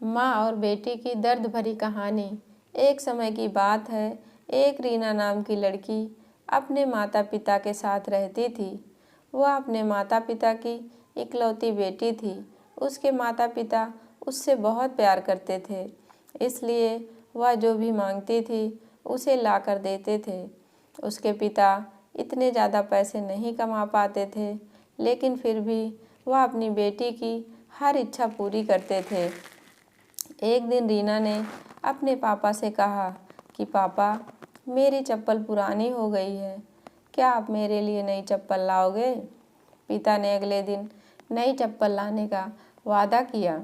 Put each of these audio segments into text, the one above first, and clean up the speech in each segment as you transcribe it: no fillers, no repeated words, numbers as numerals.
माँ और बेटी की दर्द भरी कहानी। एक समय की बात है, एक रीना नाम की लड़की अपने माता पिता के साथ रहती थी। वह अपने माता पिता की इकलौती बेटी थी। उसके माता पिता उससे बहुत प्यार करते थे, इसलिए वह जो भी मांगती थी उसे ला कर देते थे। उसके पिता इतने ज़्यादा पैसे नहीं कमा पाते थे, लेकिन फिर भी वह अपनी बेटी की हर इच्छा पूरी करते थे। एक दिन रीना ने अपने पापा से कहा कि पापा, मेरी चप्पल पुरानी हो गई है, क्या आप मेरे लिए नई चप्पल लाओगे? पिता ने अगले दिन नई चप्पल लाने का वादा किया।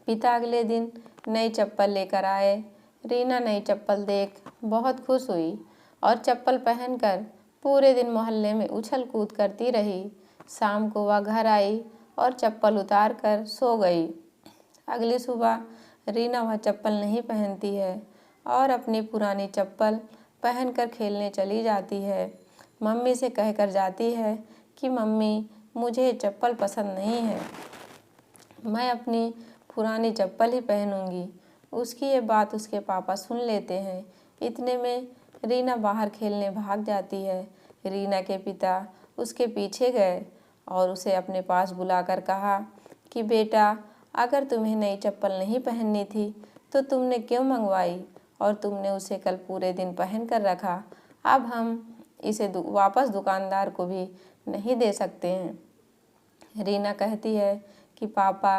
पिता अगले दिन नई चप्पल लेकर आए। रीना नई चप्पल देख बहुत खुश हुई और चप्पल पहनकर पूरे दिन मोहल्ले में उछल कूद करती रही। शाम को वह घर आई और चप्पल उतार कर सो गई। अगली सुबह रीना वह चप्पल नहीं पहनती है और अपनी पुरानी चप्पल पहनकर खेलने चली जाती है। मम्मी से कहकर जाती है कि मम्मी, मुझे चप्पल पसंद नहीं है, मैं अपनी पुरानी चप्पल ही पहनूंगी। उसकी ये बात उसके पापा सुन लेते हैं। इतने में रीना बाहर खेलने भाग जाती है। रीना के पिता उसके पीछे गए और उसे अपने पास बुलाकर कहा कि बेटा, अगर तुम्हें नई चप्पल नहीं पहननी थी तो तुमने क्यों मंगवाई और तुमने उसे कल पूरे दिन पहन कर रखा। अब हम इसे वापस दुकानदार को भी नहीं दे सकते हैं। रीना कहती है कि पापा,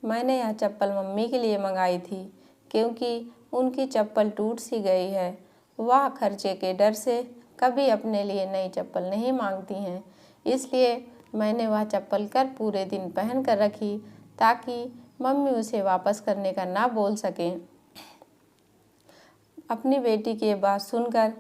मैंने यह चप्पल मम्मी के लिए मंगाई थी, क्योंकि उनकी चप्पल टूट सी गई है। वह खर्चे के डर से कभी अपने लिए नई चप्पल नहीं मांगती हैं, इसलिए मैंने वह चप्पल कर पूरे दिन पहन कर रखी ताकि मम्मी उसे वापस करने का ना बोल सकें। अपनी बेटी की ये बात सुनकर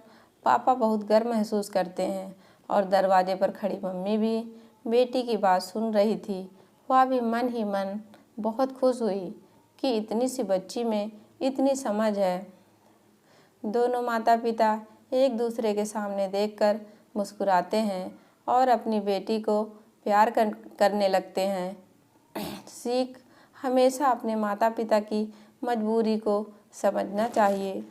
पापा बहुत गर्व महसूस करते हैं और दरवाजे पर खड़ी मम्मी भी बेटी की बात सुन रही थी। वह भी मन ही मन बहुत खुश हुई कि इतनी सी बच्ची में इतनी समझ है। दोनों माता पिता एक दूसरे के सामने देखकर मुस्कुराते हैं और अपनी बेटी को प्यार करने लगते हैं। सीख, हमेशा अपने माता पिता की मजबूरी को समझना चाहिए।